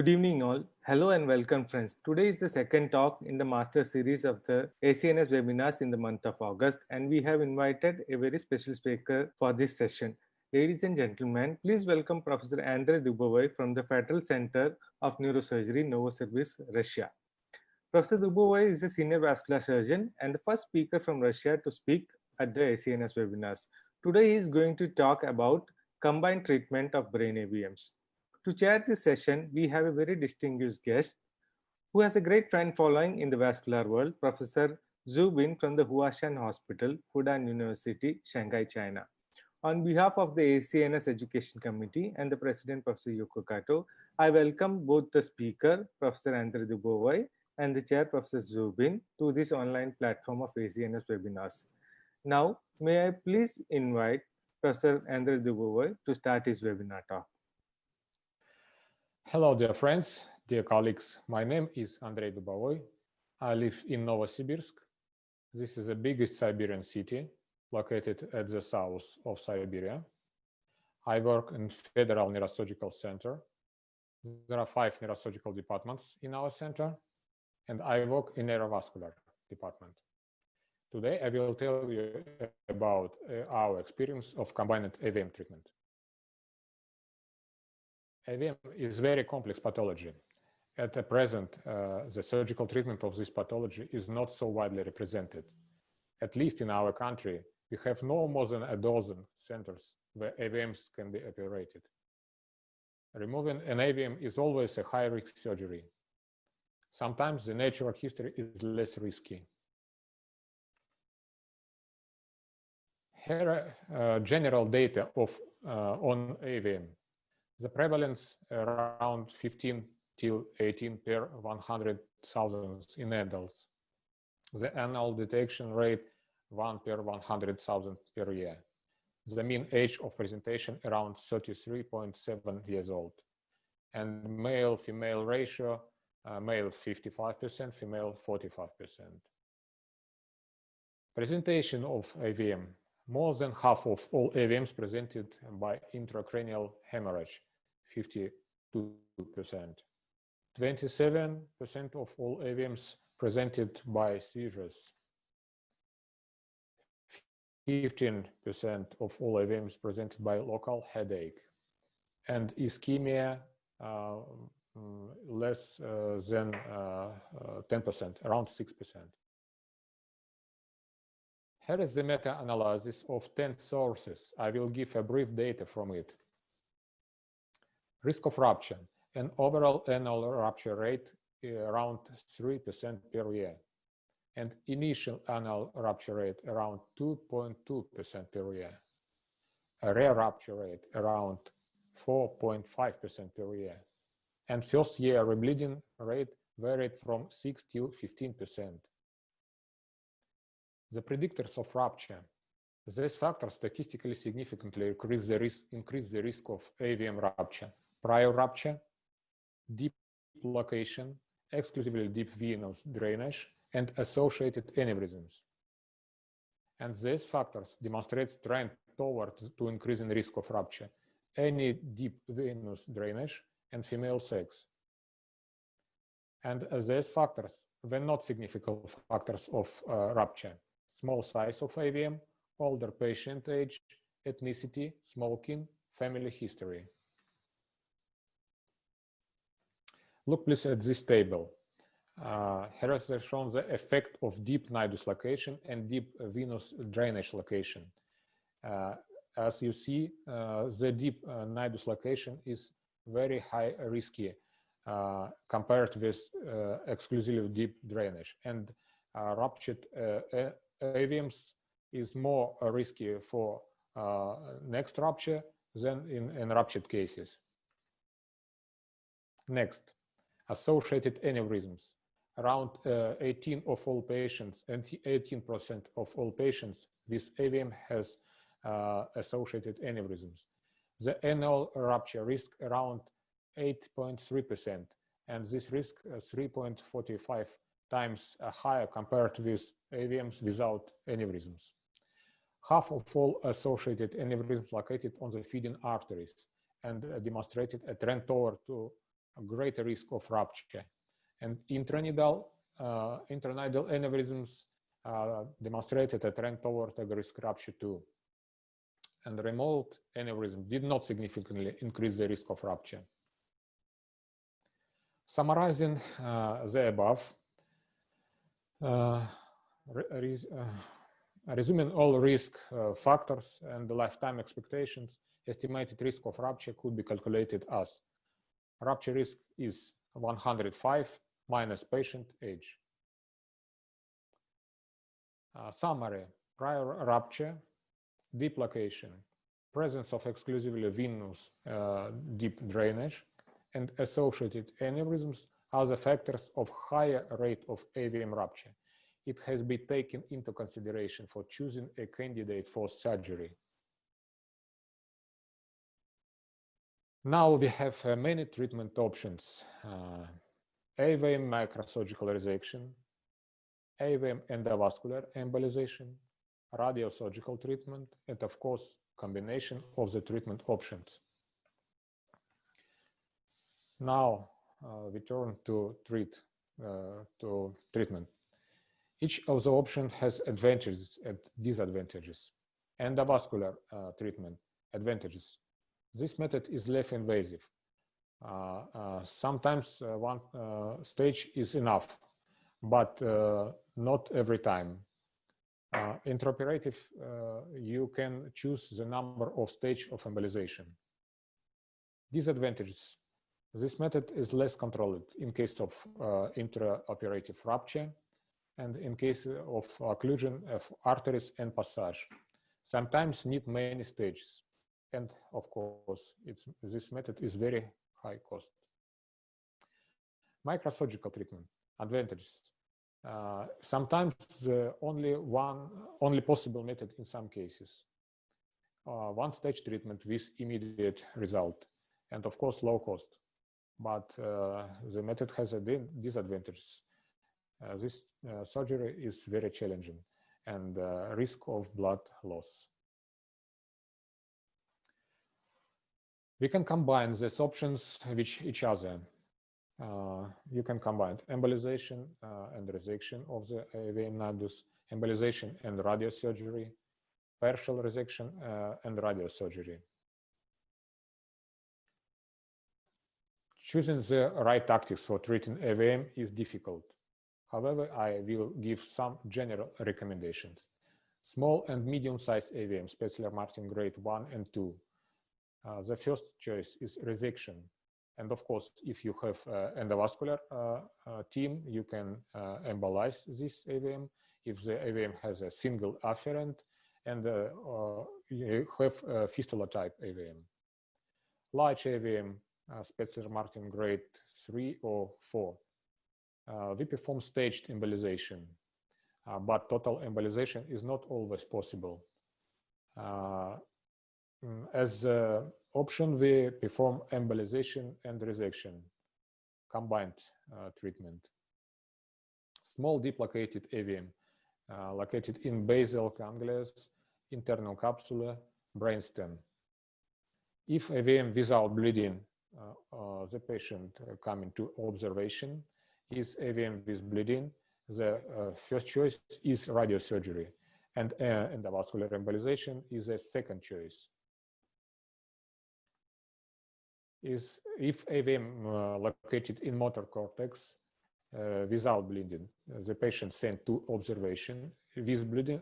Good evening all. Hello and welcome friends. Today is the second talk in the master series of the ACNS webinars in the month of August, and we have invited a very special speaker for this session. Ladies and gentlemen, please welcome Professor Andre Dubovoy from the Federal Center of Neurosurgery, Novosibirsk, Russia. Professor Dubovoy is a senior vascular surgeon and the first speaker from Russia to speak at the ACNS webinars. Today he is going to talk about combined treatment of brain AVMs. To chair this session, we have a very distinguished guest who has a great fan following in the vascular world, Professor Zhu Bin from the Huashan Hospital, Fudan University, Shanghai, China. On behalf of the ACNS Education Committee and the President, Professor Yoko Kato, I welcome both the speaker, Professor Andre Dubovoy, and the chair, Professor Zhu Bin, to this online platform of ACNS webinars. Now, may I please invite Professor Andre Dubovoy to start his webinar talk. Hello, dear friends, dear colleagues. My name is Andre Dubovoy. I live in Novosibirsk. This is the biggest Siberian city located at the south of Siberia. I work in Federal Neurosurgical Center. There are 5 neurosurgical departments in our center, and I work in Endovascular department. Today, I will tell you about our experience of combined AVM treatment. AVM is very complex pathology. At the present, the surgical treatment of this pathology is not so widely represented. At least in our country, we have no more than a dozen centers where AVMs can be operated. Removing an AVM is always a high-risk surgery. Sometimes the natural history is less risky. Here are general data on AVM. The prevalence around 15 till 18 per 100,000 in adults. The annual detection rate 1 per 100,000 per year. The mean age of presentation around 33.7 years old. And male-female ratio, male 55%, female 45%. Presentation of AVM. More than half of all AVMs presented by intracranial hemorrhage, 52%. 27% of all AVMs presented by seizures. 15% of all AVMs presented by local headache. And ischemia less than 10%, around 6%. Here is the meta-analysis of 10 sources. I will give a brief data from it. Risk of rupture, an overall annual rupture rate around 3% per year, and initial annual rupture rate around 2.2% per year. A rare rupture rate around 4.5% per year, and first year rebleeding rate varied from 6 till 15%. The predictors of rupture. These factors statistically significantly increase the risk of AVM rupture. Prior rupture, deep location, exclusively deep venous drainage, and associated aneurysms. And these factors demonstrate trend towards to increasing risk of rupture, any deep venous drainage, and female sex. And these factors were not significant factors of rupture. Small size of AVM, older patient age, ethnicity, smoking, family history. Look please at this table. Here is shown the effect of deep nidus location and deep venous drainage location. As you see, the deep nidus location is very high risky compared with exclusively deep drainage, and ruptured AVMs is more risky for next rupture than in ruptured cases. Next, associated aneurysms. Around 18% of all patients and 18% of all patients with AVM has associated aneurysms. The annual rupture risk around 8.3%, and this risk 3.45 times higher compared with AVMs without aneurysms. Half of all associated aneurysms located on the feeding arteries and demonstrated a trend toward to a greater risk of rupture. And intranidal aneurysms demonstrated a trend toward a risk rupture too. And remote aneurysm did not significantly increase the risk of rupture. Summarizing the above, resuming all risk factors and the lifetime expectations, estimated risk of rupture could be calculated as rupture risk is 105 minus patient age. Summary: prior rupture, deep location, presence of exclusively venous deep drainage, and associated aneurysms are the factors of higher rate of AVM rupture. It has been taken into consideration for choosing a candidate for surgery. Now we have many treatment options: AVM microsurgical resection, AVM endovascular embolization, radiosurgical treatment, and of course, combination of the treatment options. Now we turn to treatment. Each of the options has advantages and disadvantages. Endovascular treatment advantages: this method is less invasive. Sometimes one stage is enough, but not every time. Intraoperative, you can choose the number of stages of embolization. Disadvantages: this method is less controlled in case of intraoperative rupture and in case of occlusion of arteries and passage. Sometimes need many stages. And of course, this method is very high cost. Microsurgical treatment advantages: sometimes the only possible method in some cases. One stage treatment with immediate result, and of course low cost. But the method has a disadvantages. This surgery is very challenging and risk of blood loss. We can combine these options with each other. You can combine embolization and resection of the AVM nodus, embolization and radiosurgery, partial resection and radiosurgery. Choosing the right tactics for treating AVM is difficult. However, I will give some general recommendations. Small and medium-sized AVM, Spetzler-Martin grade 1 and 2. The first choice is resection. And of course, if you have endovascular team, you can embolize this AVM. If the AVM has a single afferent and you have fistula type AVM. Large AVM, Spetzler-Martin grade 3 or 4. We perform staged embolization, but total embolization is not always possible. As an option, we perform embolization and resection, combined treatment. Small deep located AVM, located in basal ganglias, internal capsula, brainstem. If AVM without bleeding, the patient coming to observation is AVM with bleeding, the first choice is radiosurgery, and endovascular embolization is a second choice. If AVM located in motor cortex without bleeding, the patient sent to observation. With bleeding,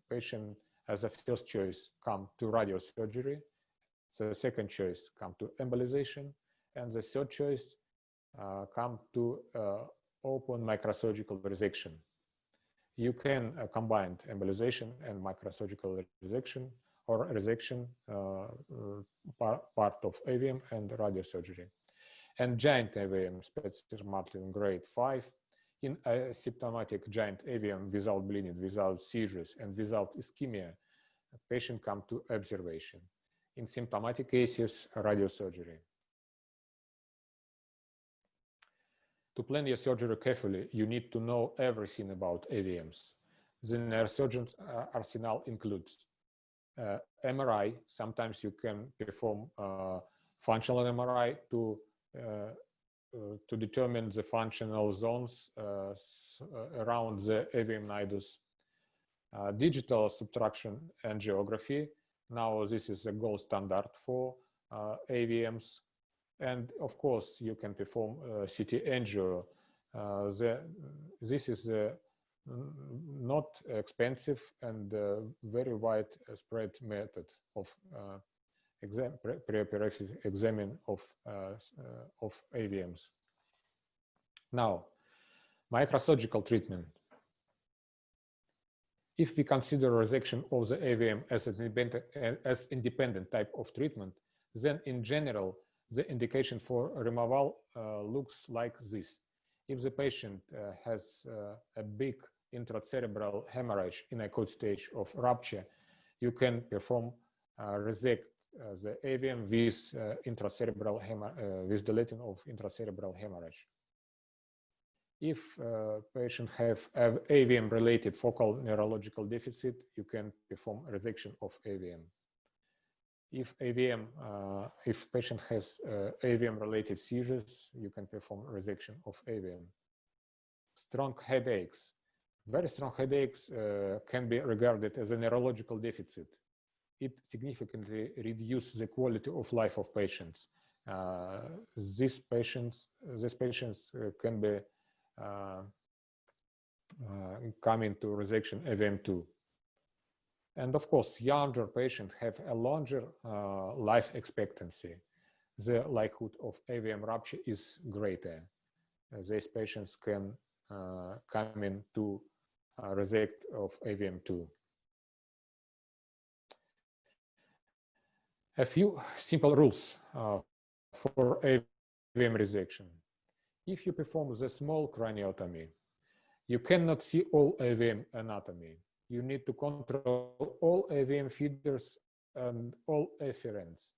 patient as a first choice come to radiosurgery, the second choice come to embolization, and the third choice come to open microsurgical resection. You can combine embolization and microsurgical resection or resection part of AVM and radiosurgery. And giant AVM, Spetzler-Martin grade 5, in asymptomatic giant AVM without bleeding, without seizures, and without ischemia, a patient come to observation. In symptomatic cases, radiosurgery. To plan your surgery carefully, you need to know everything about AVMs. The neurosurgeon's arsenal includes MRI. Sometimes you can perform functional MRI to to determine the functional zones around the AVM nidus. Digital subtraction angiography. Now this is a gold standard for AVMs. And of course, you can perform CT angio. This is not expensive and very widespread method of preoperative examine of AVMs. Now, microsurgical treatment. If we consider resection of the AVM as independent type of treatment, then in general, the indication for removal looks like this. If the patient has a big intracerebral hemorrhage in acute stage of rupture, you can perform resect the AVM with intracerebral with deleting of intracerebral hemorrhage. If patient have AVM-related focal neurological deficit, you can perform resection of AVM. If patient has AVM-related seizures, you can perform resection of AVM. Strong headaches. Very strong headaches can be regarded as a neurological deficit. It significantly reduces the quality of life of patients. These patients can be coming to resection AVM2. And of course, younger patients have a longer life expectancy. The likelihood of AVM rupture is greater. These patients can come into resect of AVM2. A few simple rules for AVM resection. If you perform the small craniotomy, you cannot see all AVM anatomy. You need to control all AVM feeders and all efferents.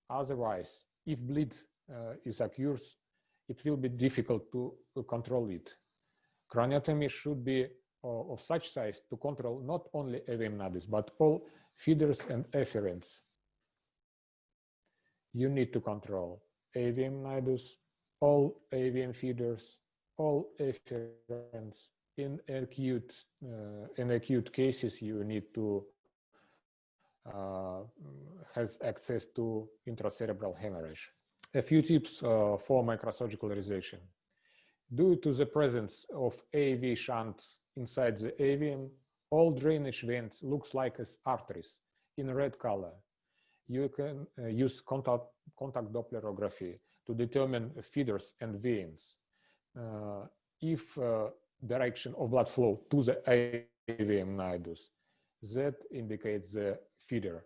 Otherwise, if bleed occurs, it will be difficult to control it. Craniotomy should be of such size to control not only AVM nidus, but all feeders and efferents. You need to control AVM nidus, all AVM feeders, all efferents. In acute cases, you need to has access to intracerebral hemorrhage. A few tips for microsurgicalization. Due to the presence of AV shunts inside the AVM, all drainage veins looks like as arteries in red color. You can use contact Dopplerography to determine feeders and veins. If direction of blood flow to the AVM nidus, that indicates the feeder.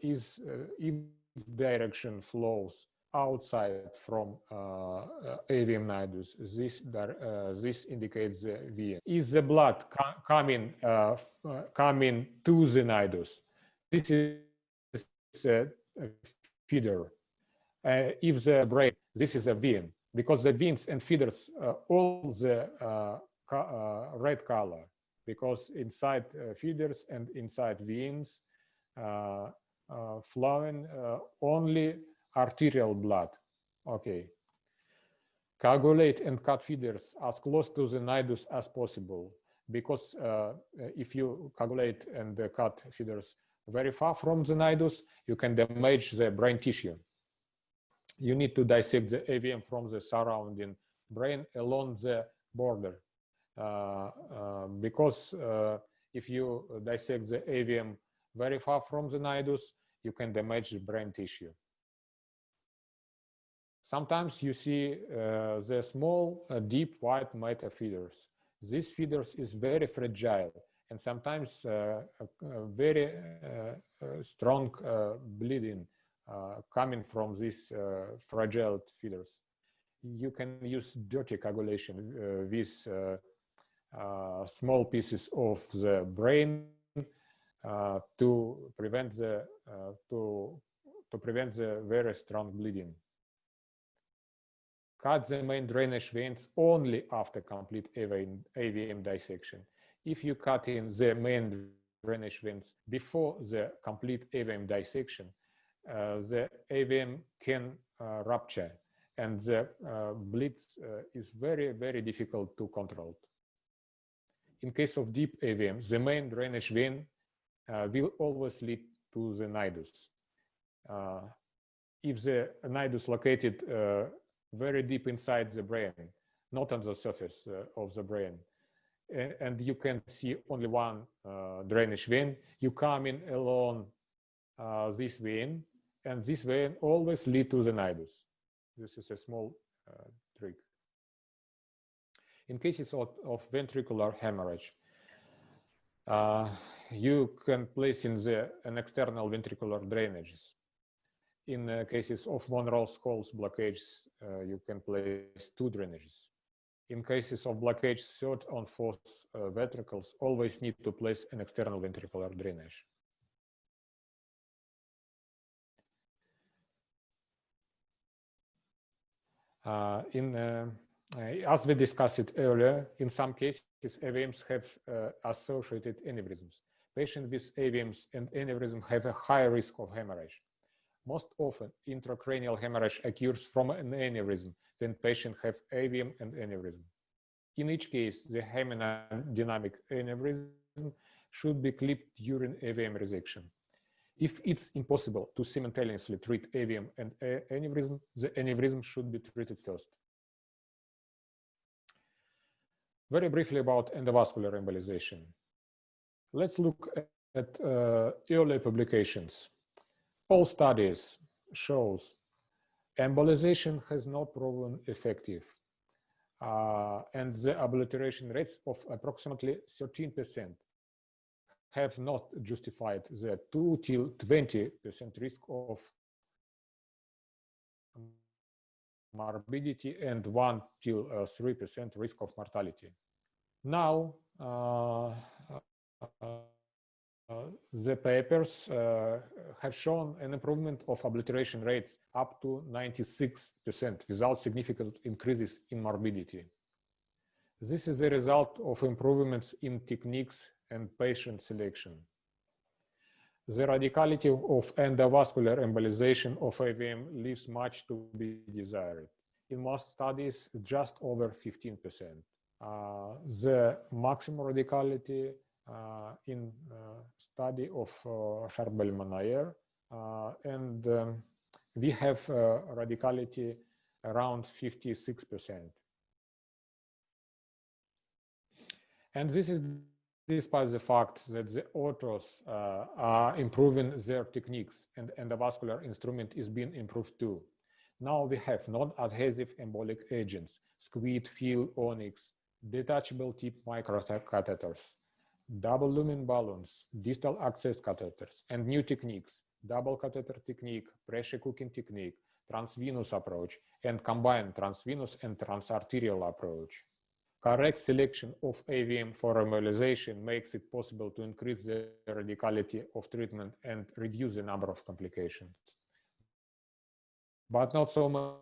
If direction flows outside from AVM nidus, this indicates the vein. Is the blood coming to the nidus? This is a feeder. If the brain, this is a vein, because the veins and feeders all the red color, because inside feeders and inside veins flowing only arterial blood. Okay. Coagulate and cut feeders as close to the nidus as possible, because if you coagulate and cut feeders very far from the nidus, you can damage the brain tissue. You need to dissect the AVM from the surrounding brain along the border, because if you dissect the AVM very far from the nidus, you can damage the brain tissue. Sometimes you see the small, deep white meta feeders. These feeders is very fragile and sometimes very strong bleeding coming from these fragile feeders. You can use dirty coagulation with small pieces of the brain to prevent the very strong bleeding. Cut the main drainage veins only after complete AVM dissection. If you cut in the main drainage veins before the complete AVM dissection, the AVM can rupture and the bleed is very, very difficult to control. In case of deep AVM, the main drainage vein will always lead to the nidus. If the nidus located very deep inside the brain, not on the surface of the brain, and you can see only one drainage vein, you come in along this vein, and this vein always lead to the nidus. This is a small trick. In cases of ventricular hemorrhage, you can place in an external ventricular drainages. In cases of von Ross-Coles blockage, you can place 2 drainages. In cases of blockage, third and fourth ventricles always need to place an external ventricular drainage. As we discussed it earlier, in some cases, AVMs have associated aneurysms. Patients with AVMs and aneurysm have a higher risk of hemorrhage. Most often, intracranial hemorrhage occurs from an aneurysm when patients have AVM and aneurysm. In each case, the hemodynamic aneurysm should be clipped during AVM resection. If it's impossible to simultaneously treat AVM and aneurysm, the aneurysm should be treated first. Very briefly about endovascular embolization. Let's look at early publications. All studies shows embolization has not proven effective, and the obliteration rates of approximately 13% have not justified the 2 till 20% risk of morbidity and 1 till 3% risk of mortality. Now, the papers have shown an improvement of obliteration rates up to 96% without significant increases in morbidity. This is the result of improvements in techniques and patient selection. The radicality of endovascular embolization of AVM leaves much to be desired. In most studies, just over 15%. The maximum radicality in study of Charbel-Manayer, and we have radicality around 56%. And this is despite the fact that the authors are improving their techniques, and endovascular instrument is being improved too. Now we have non-adhesive embolic agents, squid, fill, onyx, detachable tip microcatheters, double lumen balloons, distal access catheters, and new techniques, double catheter technique, pressure cooking technique, transvenous approach, and combined transvenous and transarterial approach. Correct selection of AVM for embolization makes it possible to increase the radicality of treatment and reduce the number of complications. But not so much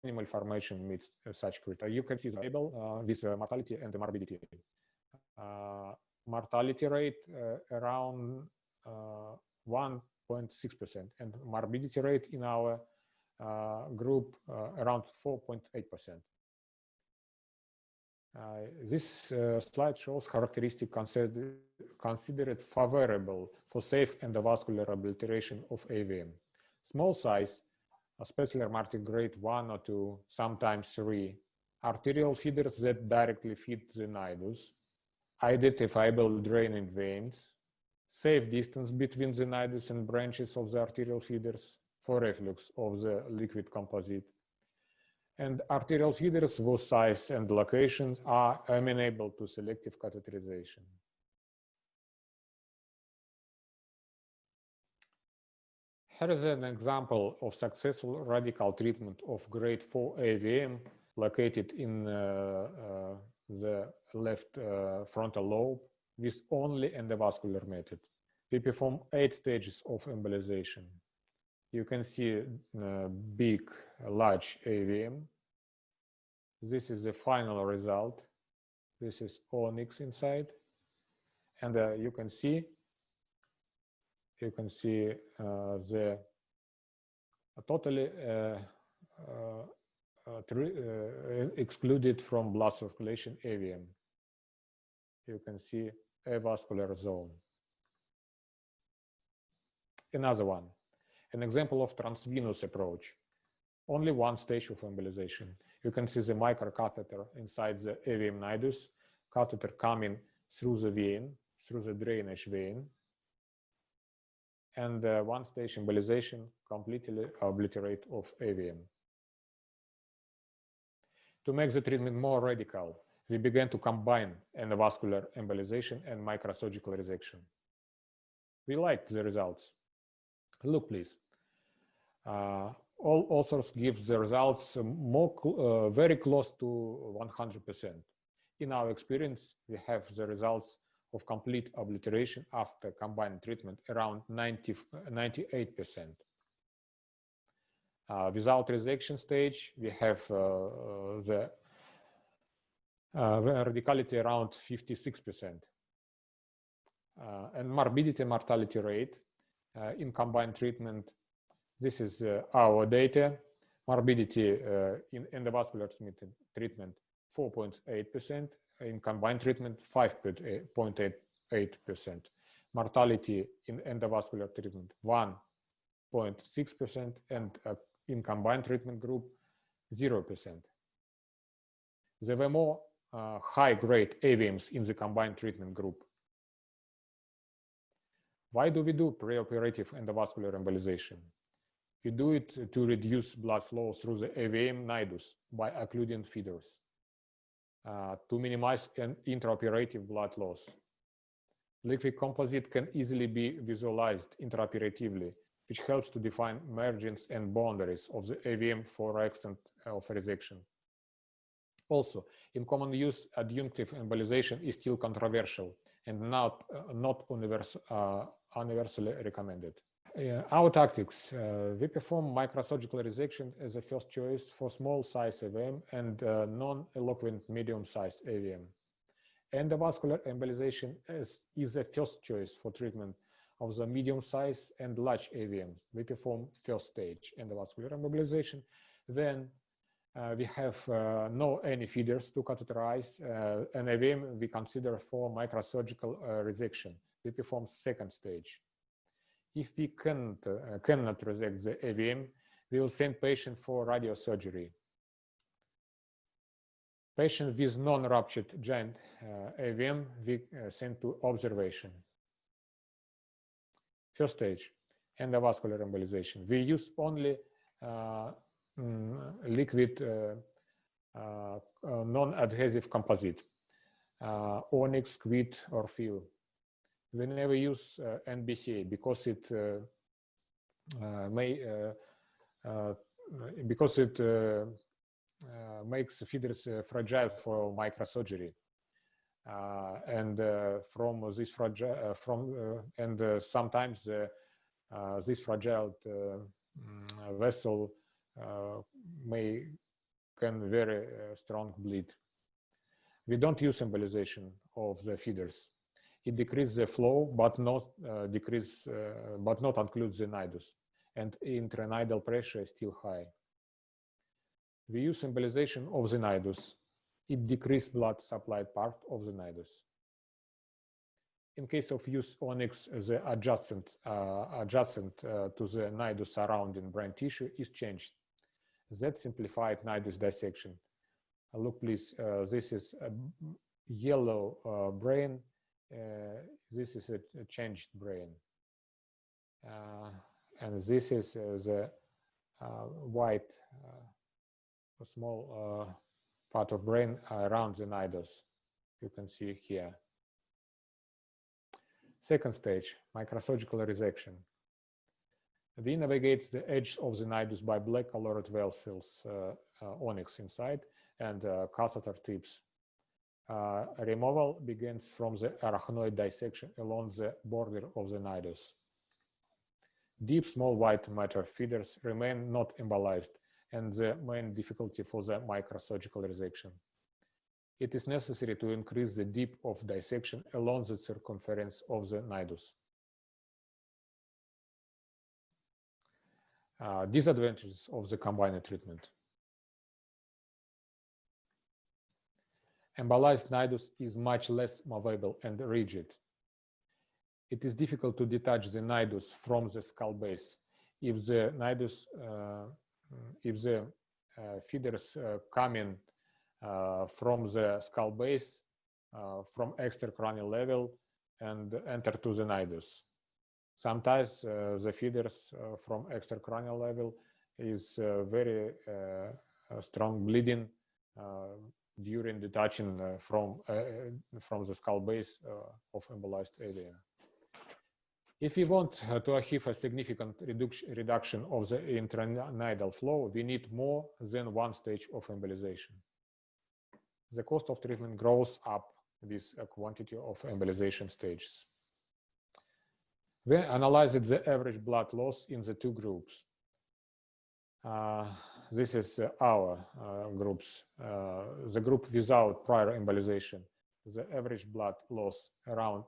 malformation meets such criteria. You can see the table with mortality and the morbidity. Mortality rate around 1.6%, and morbidity rate in our group around 4.8%. This slide shows characteristics considered favorable for safe endovascular obliteration of AVM. Small size, especially remarked grade 1 or 2, sometimes 3, arterial feeders that directly feed the nidus, identifiable draining veins, safe distance between the nidus and branches of the arterial feeders for reflux of the liquid composite, and arterial feeders whose size and locations are amenable to selective catheterization. Here is an example of successful radical treatment of grade 4 AVM located in the left frontal lobe with only endovascular method. We perform 8 stages of embolization. You can see big, large AVM. This is the final result. This is onyx inside, and you can see the totally excluded from blood circulation AVM. You can see avascular zone. Another one, an example of transvenous approach. Only one stage of embolization. You can see the microcatheter inside the AVM nidus, catheter coming through the vein, through the drainage vein, and one stage embolization completely obliterate of AVM. To make the treatment more radical, we began to combine endovascular embolization and microsurgical resection. We liked the results. Look, please. All authors give the results very close to 100%. In our experience, we have the results of complete obliteration after combined treatment around 98%. Without resection stage, we have the radicality around 56%. And morbidity mortality rate in combined treatment, this is our data. Morbidity in endovascular treatment, 4.8%. In combined treatment, 5.8%. Mortality in endovascular treatment, 1.6%. And in combined treatment group, 0%. There were more high-grade AVMs in the combined treatment group. Why do we do preoperative endovascular embolization? We do it to reduce blood flow through the AVM nidus by occluding feeders, to minimize an intraoperative blood loss. Liquid composite can easily be visualized intraoperatively, which helps to define margins and boundaries of the AVM for extent of resection. Also, in common use, adjunctive embolization is still controversial and not universally recommended. Our tactics, we perform microsurgical resection as a first choice for small size AVM and non-eloquent medium size AVM. Endovascular embolization is a first choice for treatment of the medium size and large AVMs. We perform first stage endovascular embolization. Then we have no any feeders to catheterize. An AVM we consider for microsurgical resection. We perform second stage. If we cannot resect the AVM, we will send patient for radiosurgery. Patient with non-ruptured giant AVM, we send to observation. First stage, endovascular embolization. We use only liquid non-adhesive composite, onyx, quid, or fill. We never use NBCA because it makes feeders fragile for microsurgery, and from this fragile sometimes this fragile vessel can very strong bleed. We don't use embolization of the feeders. It decreases the flow, but not occludes the nidus, and intranidal pressure is still high. We use embolization of the nidus. It decreases blood supplied part of the nidus. In case of use onyx, the adjacent to the nidus surrounding brain tissue is changed. That simplified nidus dissection. Look, please. This is a yellow brain. This is a changed brain, and this is the white small part of brain around the nidus. You can see here. Second stage, microsurgical resection. We navigate the edge of the nidus by black colored vessels, onyx inside, and catheter tips. Removal begins from the arachnoid dissection along the border of the nidus. Deep small white matter feeders remain not embolized, and the main difficulty for the microsurgical resection. It is necessary to increase the depth of dissection along the circumference of the nidus. Disadvantages of the combined treatment. Embolized nidus is much less movable and rigid. It is difficult to detach the nidus from the skull base. If the nidus, if the feeders come in from the skull base, from extracranial level, and enter to the nidus. Sometimes the feeders from extracranial level is very strong bleeding during detaching from the skull base of embolized AVM. If we want to achieve a significant reduction of the intranidal flow, we need more than one stage of embolization. The cost of treatment grows up with a quantity of embolization stages. We analyzed the average blood loss in the two groups. This is our groups. The group without prior embolization, the average blood loss around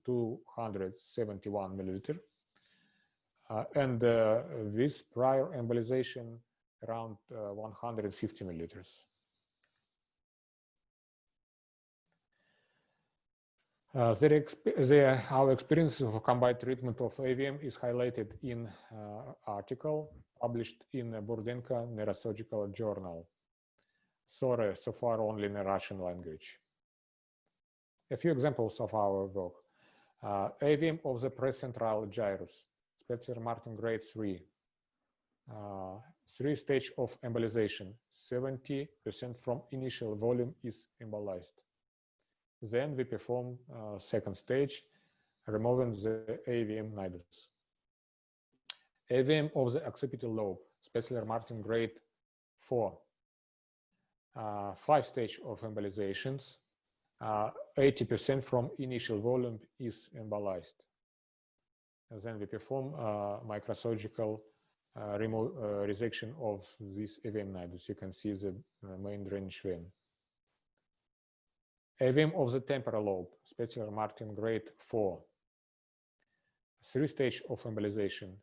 271 milliliter, and with prior embolization around 150 milliliters. Our experience of combined treatment of AVM is highlighted in article published in Burdenko Neurosurgical Journal. Sorry, so far only in the Russian language. A few examples of our work. AVM of the precentral gyrus, Spitzer-Martin grade 3. 3-stage of embolization, 70% from initial volume is embolized. Then we perform second stage, removing the AVM nidus. AVM of the occipital lobe, Spitzer-Martin grade 4. 5-stage of embolizations, 80% from initial volume is embolized. And then we perform microsurgical resection of this AVM nidus. You can see the main drainage vein. AVM of the temporal lobe, Spitzer-Martin grade 4. 3-stage of embolization,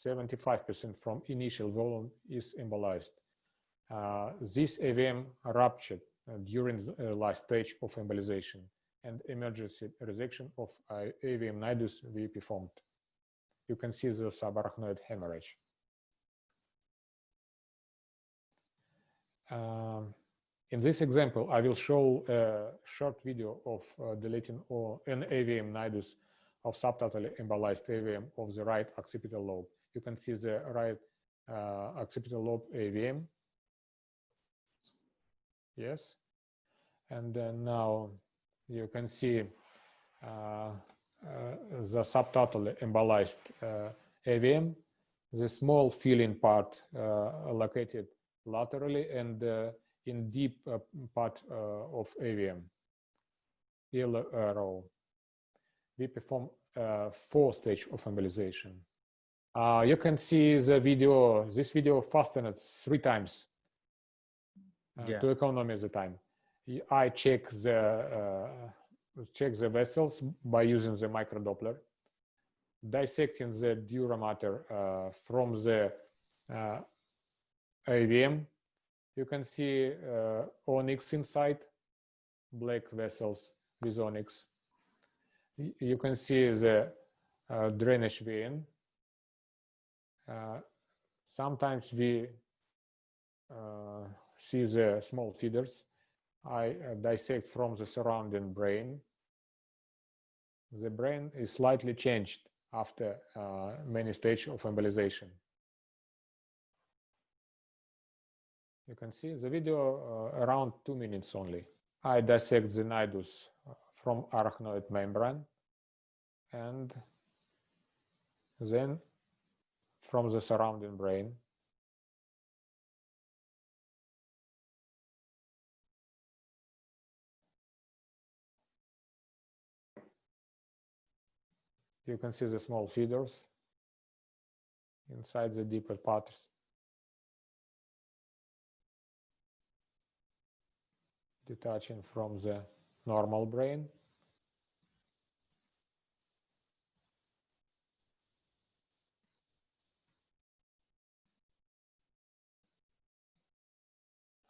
75% from initial volume is embolized. This AVM ruptured during the last stage of embolization, and emergency resection of AVM nidus we performed. You can see the subarachnoid hemorrhage. In this example, I will show a short video of deleting an AVM nidus of subtotally embolized AVM of the right occipital lobe. You can see the right occipital lobe AVM. Yes. And then now you can see the subtotally embolized AVM, the small filling part located laterally and in deep part of AVM, yellow arrow. We perform 4-stage of embolization. You can see the video, this video fastened 3 times to economize the time. I check the vessels by using the microdoppler, dissecting the dura mater from the AVM. You can see onyx inside, black vessels with onyx. You can see the drainage vein. Sometimes we see the small feeders. I dissect from the surrounding brain. The brain is slightly changed after many stages of embolization. You can see the video around 2 minutes only. I dissect the nidus from arachnoid membrane and then from the surrounding brain. You can see the small feeders inside the deeper parts. Detaching from the normal brain.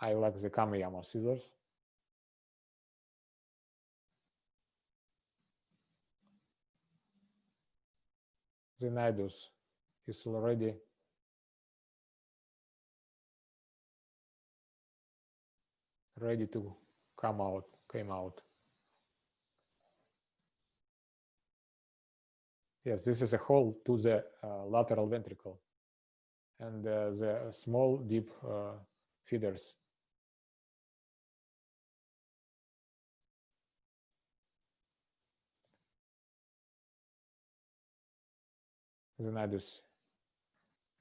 I like the Kamiyama scissors. The nidus is already ready to came out. Yes, this is a hole to the lateral ventricle and the small deep feeders. The nidus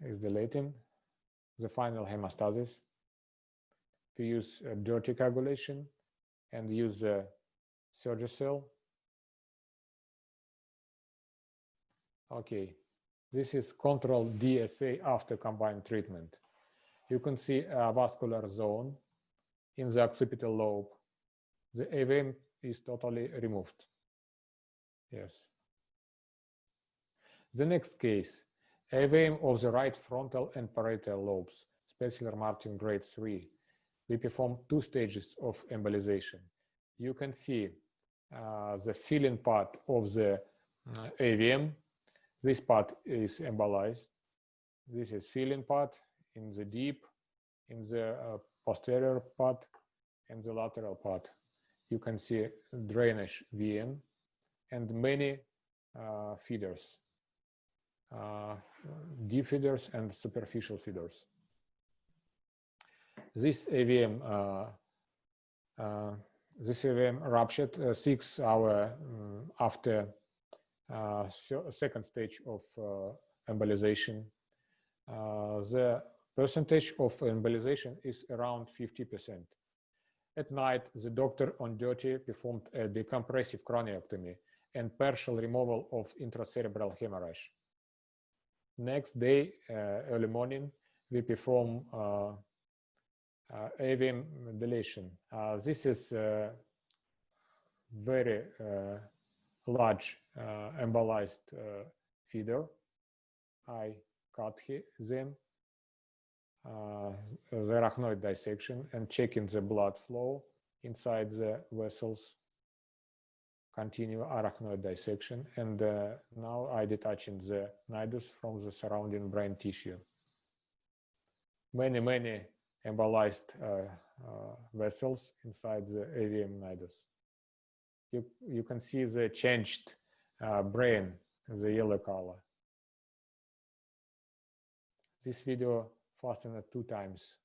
is dilating. The final hemostasis. We use dirty coagulation and use Surgicel. Okay, this is control DSA after combined treatment. You can see a vascular zone in the occipital lobe. The AVM is totally removed. Yes. The next case, AVM of the right frontal and parietal lobes, Spetzler-Martin grade 3. We perform 2 stages of embolization. You can see the filling part of the AVM. This part is embolized. This is filling part in the deep, in the posterior part, and the lateral part. You can see drainage VM and many feeders, deep feeders and superficial feeders. This AVM ruptured 6 hours after second stage of embolization. The percentage of embolization is around 50%. At night, the doctor on duty performed a decompressive craniotomy and partial removal of intracerebral hemorrhage. Next day, early morning, we perform AVM dilation. This is very large embolized feeder. I cut them, the arachnoid dissection, and checking the blood flow inside the vessels. Continue arachnoid dissection, and now I detaching the nidus from the surrounding brain tissue. Many embolized vessels inside the AVM nidus. You can see the changed brain, the yellow color. This video fastened 2 times.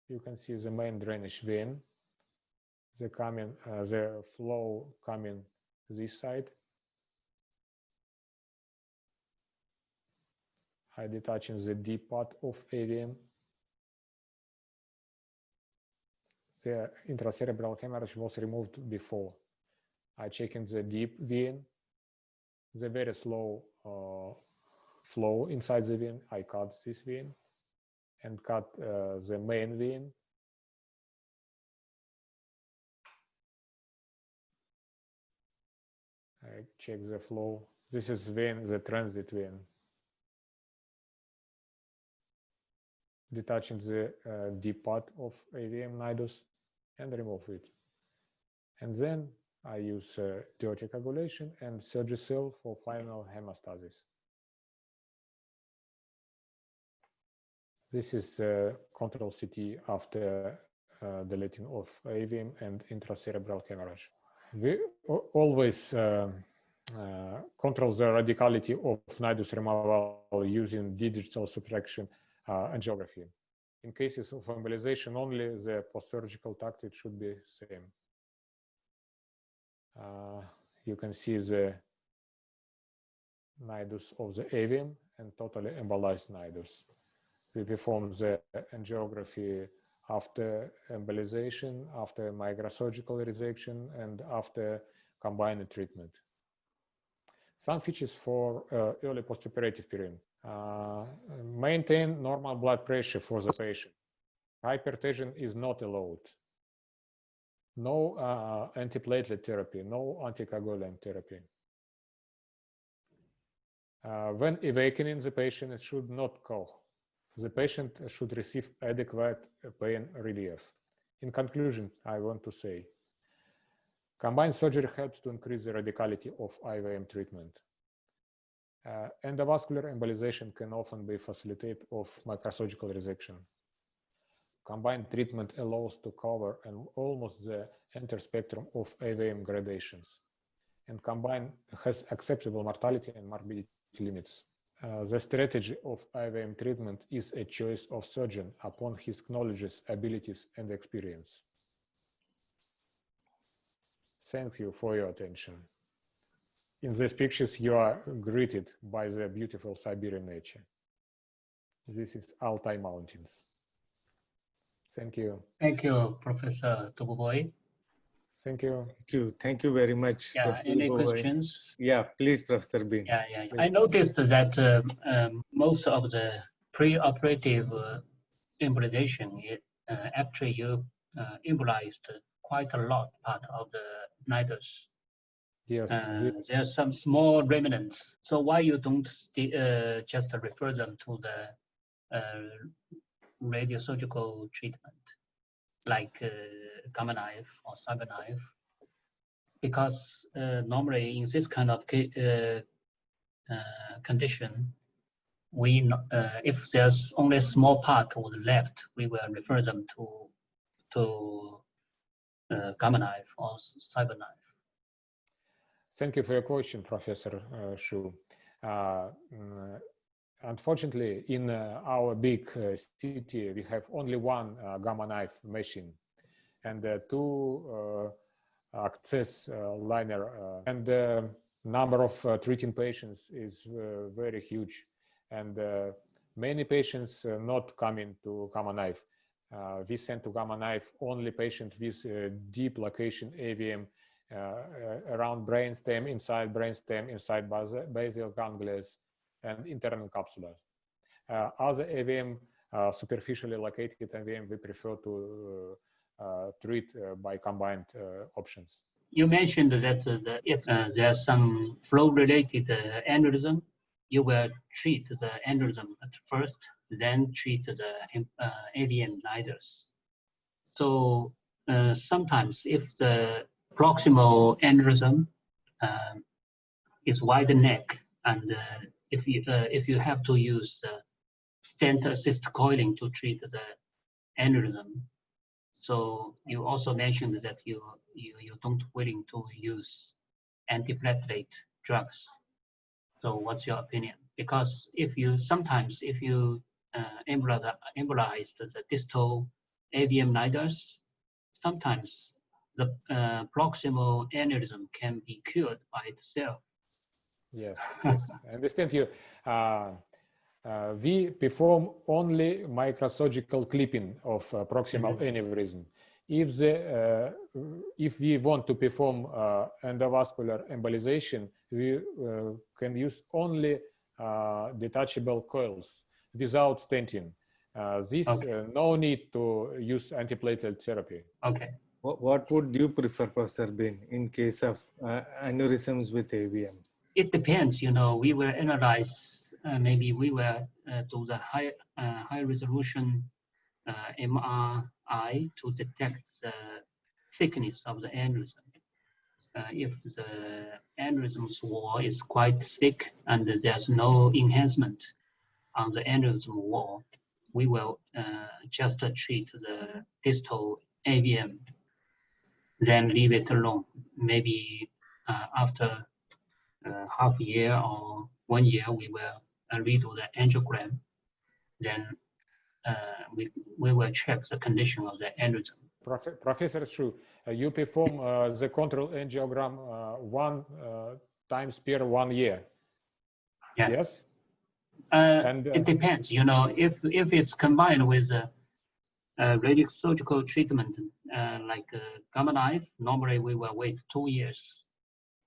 You can see the main drainage vein, the flow coming this side. I detaching the deep part of AVM. The intracerebral hemorrhage was removed before. I checking the deep vein, the very slow flow inside the vein. I cut this vein and cut the main vein. I check the flow. This is vein, the transit vein. Detaching the deep part of AVM nidus and remove it. And then I use dirty coagulation and Surgicel for final hemostasis. This is control CT after deleting of AVM and intracerebral hemorrhage. We always control the radicality of nidus removal using digital subtraction angiography. In cases of embolization only, the post-surgical tactic should be same. You can see the nidus of the AVM and totally embolized nidus. We perform the angiography after embolization, after microsurgical resection, and after combined treatment. Some features for early postoperative period. Maintain normal blood pressure for the patient. Hypertension is not allowed. no antiplatelet therapy, no anticoagulant therapy. When awakening the patient, it should not cough. The patient should receive adequate pain relief. In conclusion, I want to say, combined surgery helps to increase the radicality of AVM treatment. Endovascular embolization can often be facilitated of microsurgical resection. Combined treatment allows to cover almost the entire spectrum of AVM gradations, and combined has acceptable mortality and morbidity limits. The strategy of AVM treatment is a choice of surgeon upon his knowledge, abilities, and experience. Thank you for your attention. In these pictures, you are greeted by the beautiful Siberian nature. This is Altai Mountains. Thank you. Thank you, Professor Dubovoy. Thank you. Thank you. Thank you very much. Yeah, Professor any Dubovoy. questions? Yeah, please, Professor Bean. Yeah. Please. I noticed that most of the preoperative embolization, actually you embolized quite a lot part of the Niges. Yes. There are some small remnants. So why you don't just refer them to the radiosurgical treatment, like gamma knife or cyber knife? Because normally in this kind of condition, we if there's only a small part was left, we will refer them to gamma knife or cyber knife. Thank you for your question, Professor Shu. Unfortunately, in our big city, we have only one gamma knife machine and two access liner, and the number of treating patients is very huge, and many patients not coming to gamma knife. We send to gamma knife only patient with deep location AVM around brainstem, inside brainstem, inside basal ganglia, and internal capsula. Other AVM, superficially located AVM, we prefer to treat by combined options. You mentioned that if there's some flow-related aneurysm, you will treat the aneurysm at first, then treat the AVM Niges. So sometimes if the proximal aneurysm is wide neck, and if you have to use stent assist coiling to treat the aneurysm, so you also mentioned that you don't willing to use antiplatelet drugs. So what's your opinion? Because if you embolize the distal AVM Niges, sometimes the proximal aneurysm can be cured by itself. Yes, yes. I understand you. We perform only microsurgical clipping of proximal aneurysm. If we want to perform endovascular embolization, we can use only detachable coils without stenting. No need to use antiplatelet therapy. Okay. What would you prefer, Professor Bean, in case of aneurysms with AVM? It depends. We will analyze. Maybe we will do the high resolution MRI to detect the thickness of the aneurysm. If the aneurysm's wall is quite thick and there's no enhancement on the aneurysm wall, we will just treat the distal AVM, then leave it alone. Maybe after half a year or 1 year, we will redo the angiogram. Then we will check the condition of the aneurysm. Professor Shu, you perform the control angiogram one times per 1 year. Yeah. Yes. It depends. If it's combined with radiosurgical treatment, like gamma knife, normally we will wait 2 years.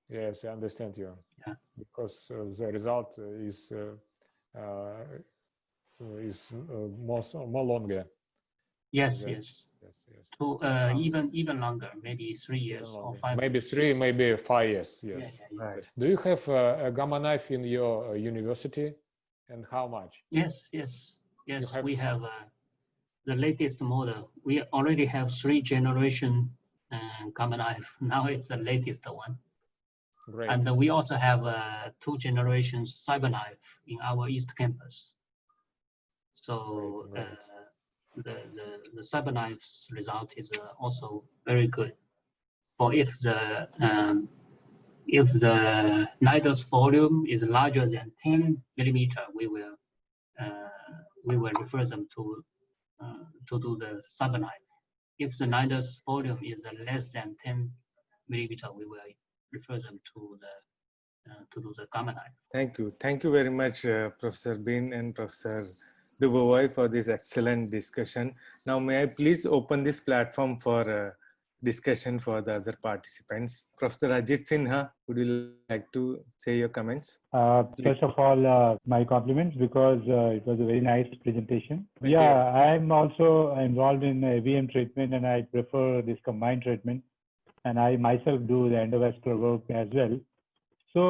Yes, I understand you. Yeah. Because the result is more longer. Yes, Is that- yes. yes. To even longer, maybe 3 years Even or longer. 5 Maybe years. 3, maybe 5 years. Yes. Yeah, yeah, yeah. Right. Do you have a gamma knife in your university, and how much? Yes, yes, yes. have- We have the latest model. We already have 3 generation gamma knife. Now it's the latest one. Great. And we also have 2 generations CyberKnife in our East campus. So Great. the CyberKnife's result is also very good. For if the Niges volume is larger than 10 millimeter, we will refer them to do the CyberKnife. If the Niges volume is less than 10 millimeter, we will refer them to do the gamma knife. Thank you very much, Professor Bean and Professor Dubovoy, for this excellent discussion. Now, may I please open this platform for discussion for the other participants. Professor Ajit Sinha, would you like to say your comments? First of all, my compliments, because it was a very nice presentation. Thank you. I'm also involved in AVM treatment, and I prefer this combined treatment. And I myself do the endovascular work as well. So,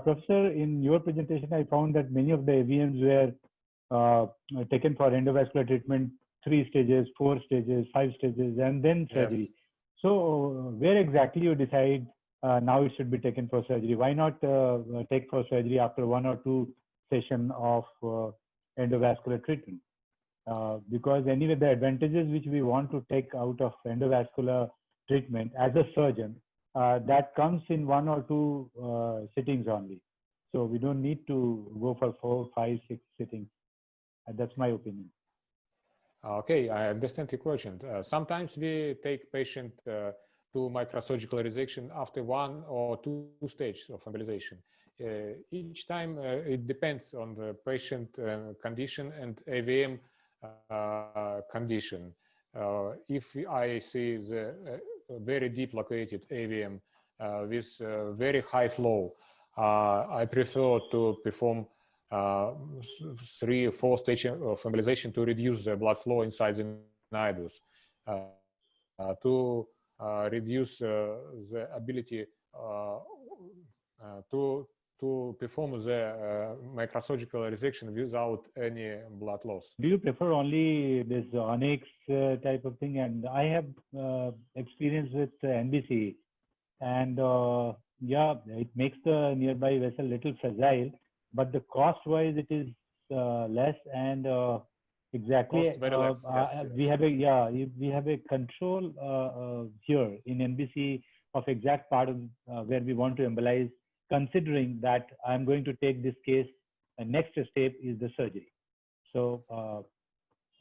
Professor, in your presentation, I found that many of the AVMs were taken for endovascular treatment, 3 stages, 4 stages, 5 stages, and then surgery. Yes. So, where exactly you decide now it should be taken for surgery? Why not take for surgery after 1 or 2 sessions of endovascular treatment? Because anyway, the advantages which we want to take out of endovascular treatment as a surgeon, that comes in 1 or 2 sittings only. So we don't need to go for 4, 5, 6 sittings. That's my opinion. Okay, I understand your question. Sometimes we take patient to microsurgicalization after 1 or 2 stages of embolization. Each time it depends on the patient condition and AVM condition. If I see the very deep located AVM with very high flow, I prefer to perform 3 or 4 stages of embolization to reduce the blood flow inside the nidus, to reduce the ability to perform the microsurgical resection without any blood loss. Do you prefer only this onyx type of thing? And I have experience with NBC, and yeah, it makes the nearby vessel little fragile, but the cost-wise it is less, and exactly Cost very less. Yes, we have a control here in NBC of exact part of where we want to embolize, considering that I'm going to take this case, and next step is the surgery. So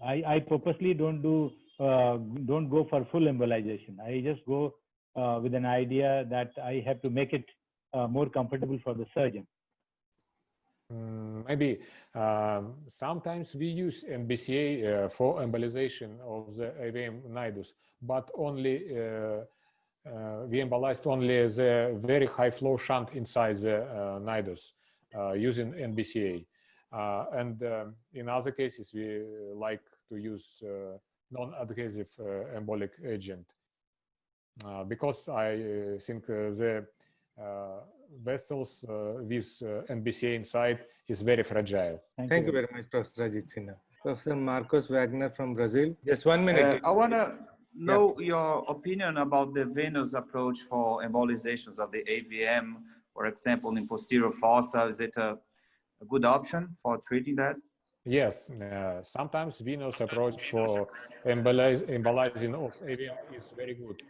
I purposely don't go for full embolization. I just go with an idea that I have to make it more comfortable for the surgeon. Maybe sometimes we use NBCA for embolization of the AVM nidus, but only we embolized only the very high flow shunt inside the nidus using NBCA. And in other cases, we like to use non-adhesive embolic agent because I think the vessels with NBCA inside is very fragile. Thank you very much, Professor Ajit Sinha. Professor Marcos Wagner from Brazil. Just 1 minute. I want to know your opinion about the venous approach for embolizations of the AVM, for example, in posterior fossa. Is it a good option for treating that? Yes, sometimes venous approach for embolizing of AVM is very good.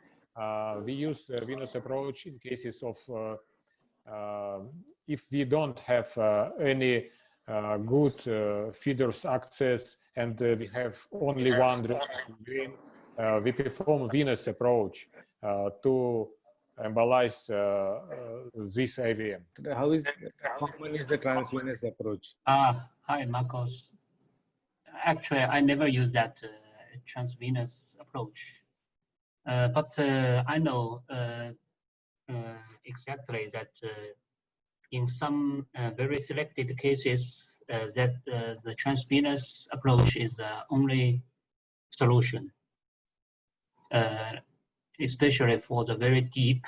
We use venous approach in cases of if we don't have any good feeders access and we have only one vein, we perform venous approach to embolize this AVM. How common is the transvenous approach? Hi, Marcos. Actually, I never use that transvenous approach, but I know exactly that in some very selected cases that the transvenous approach is the only solution. especially for the very deep,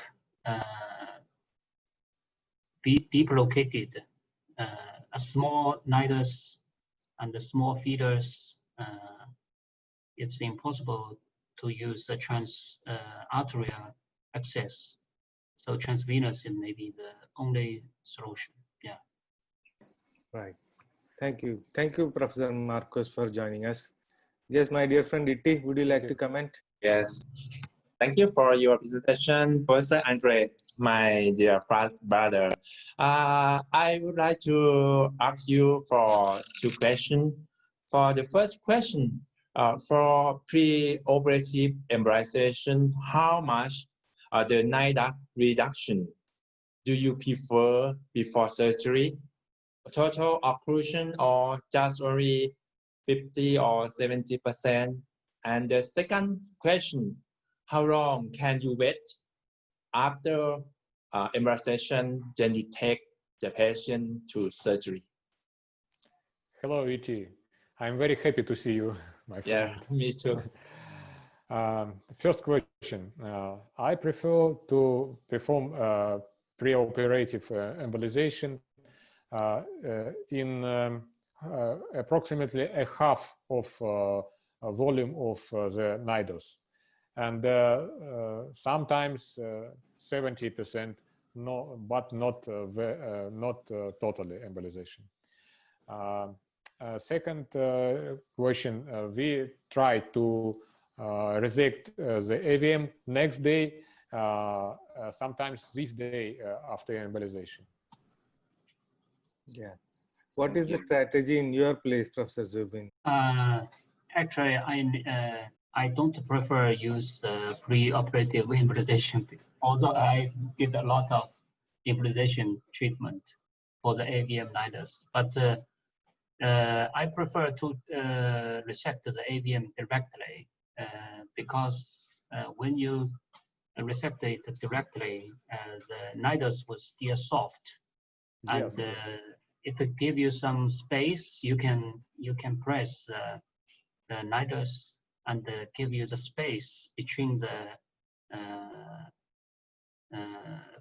deep located, a small nidus and the small feeders. It's impossible to use the arterial access. So transvenous may be the only solution. Yeah. Right. Thank you. Thank you, Professor Marcos, for joining us. Yes, my dear friend Itti, would you like to comment? Yes. Thank you for your presentation, Professor Andre, my dear brother. I would like to ask you for two questions. For the first question, for preoperative embolization, how much the Niges reduction do you prefer before surgery? Total occlusion or just only 50 or 70%? And the second question, how long can you wait after embolization, then you take the patient to surgery? Hello, E.T. I'm very happy to see you, my friend. Yeah, me too. First question. I prefer to perform preoperative embolization in approximately a half of volume of the Niges, and sometimes 70%, no, but not totally embolization. Second question, we try to resect the AVM next day, sometimes this day after embolization. Yeah. What is the strategy in your place, Professor Zubin? Actually, I don't prefer use preoperative embolization, although I did a lot of embolization treatment for the AVM Niges. But I prefer to resect the AVM directly because when you resect it directly, the Niges was still soft, and Yes. it will give you some space. You can press the Niges and give you the space between the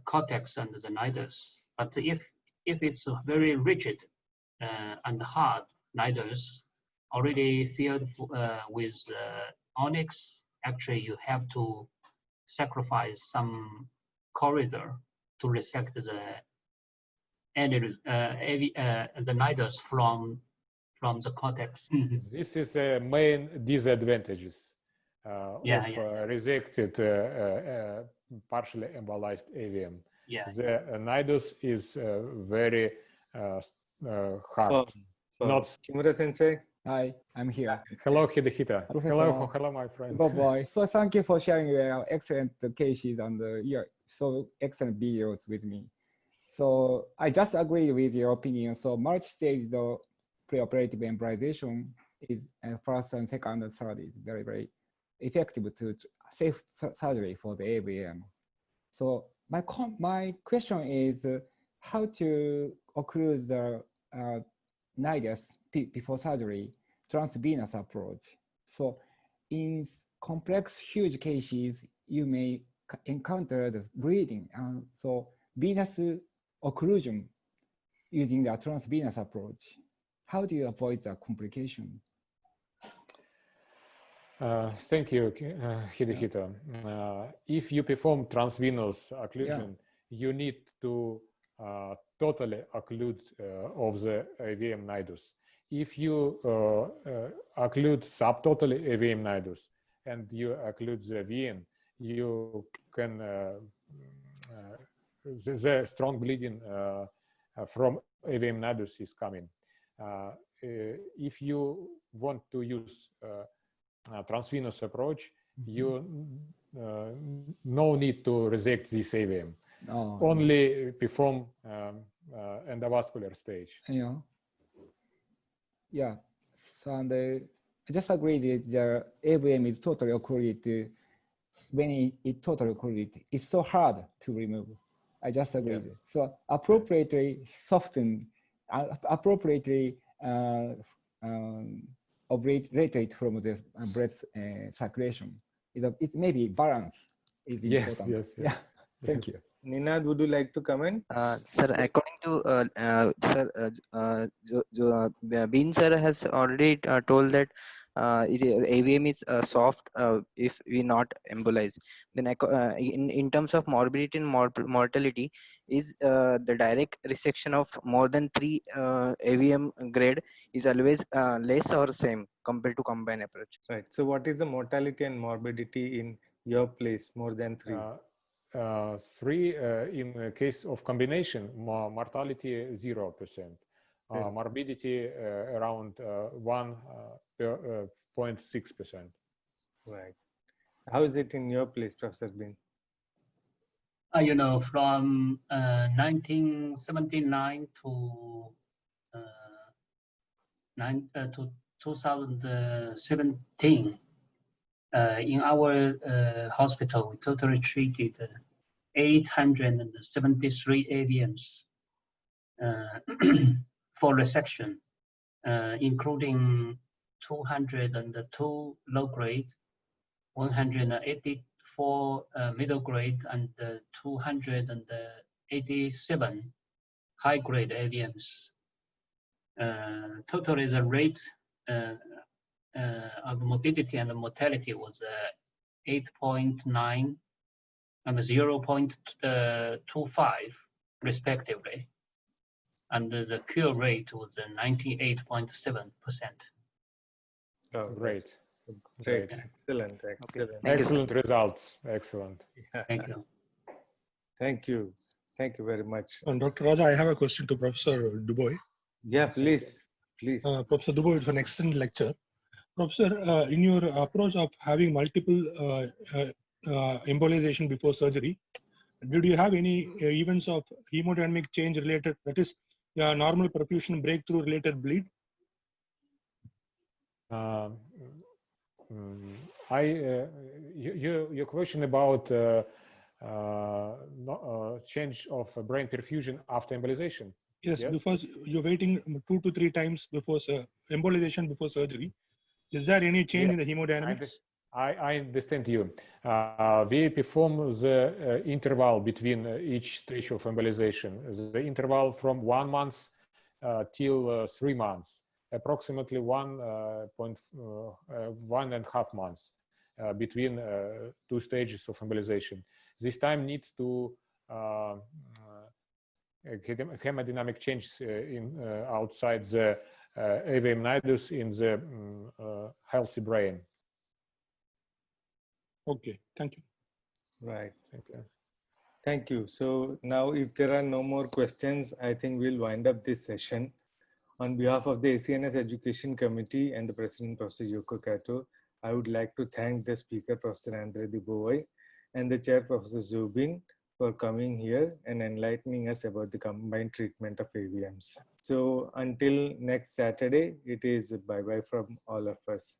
cortex and the Niges. But if it's very rigid and hard Niges already filled with onyx, actually you have to sacrifice some corridor to resect the Niges from the cortex. This is a main disadvantages of resected partially embolized AVM. The Niges is very hard. Not Kimura Sensei. Hi, I'm here. Hello, Hidehita. Hello, my friend. Dubois. So thank you for sharing your excellent cases and your so excellent videos with me. So I just agree with your opinion. So multi-stage the preoperative embolization is first and second and third is very, very effective to safe surgery for the AVM. So my question is how to occlude the Niges before surgery, transvenous approach. So in complex, huge cases, you may encounter the bleeding. And so venous occlusion using the transvenous approach. How do you avoid the complication? Thank you, Hidehita. If you perform transvenous occlusion, you need to totally occlude of the AVM Niges. If you occlude subtotally AVM Niges and you occlude the VN, you can the strong bleeding from AVM Niges is coming. If you want to use transvenous approach, you no need to resect this AVM. Only perform endovascular stage. Yeah. So and I just agree that the AVM is totally occluded. When it totally occluded, it's so hard to remove. I just agree. Yes. So appropriately soften, appropriately obliterate from the blood circulation. It may be balance is Yes, important. yes, Yeah. yes. Thank Yes. you. Ninad, would you like to comment? Sir, according to sir, Bean sir has already told that AVM is soft if we not embolize. Then in terms of morbidity and mortality, is the direct resection of more than 3 AVM grade is always less or same compared to combined approach. Right. So what is the mortality and morbidity in your place, more than 3? 3 in case of combination, mortality 0%. Morbidity around 1.6%. Right. How is it in your place, Professor Bean? You know, from 1979 to 2017, in our hospital, we totally treated 873 AVMs for resection, including 202 low grade, 184 middle grade, and 287 high grade AVMs. Totally, the rate of morbidity and mortality was 8.9 and 0.25 respectively, and the cure rate was 98.7%. Oh, Great. great. Great. Excellent. Excellent. Thank you, sir. Excellent results. Excellent. Yeah. Thank you. Thank you. Thank you very much. Dr. Raja, I have a question to Professor Dubois. Yeah, please. Please. Professor Dubois, it's an excellent lecture. Professor, in your approach of having multiple embolization before surgery, did you have any events of hemodynamic change related, that is, normal perfusion breakthrough related bleed? Your question about change of brain perfusion after embolization? Yes, because you're waiting 2 to 3 times before embolization before surgery. Is there any change in the hemodynamics? I understand you. We perform the interval between each stage of embolization, the interval from 1 month till 3 months, approximately 1.5 months between 2 stages of embolization. This time needs to hemodynamic change in outside the Avm Niges in the healthy brain. Okay, thank you. Right. Okay. Thank you. So now if there are no more questions, I think we'll wind up this session. On behalf of the ACNS Education Committee and the President, Professor Yoko Kato, I would like to thank the speaker, Professor Andre Dubovoy, and the chair, Professor Zubin, for coming here and enlightening us about the combined treatment of AVMs. So until next Saturday, it is bye-bye from all of us.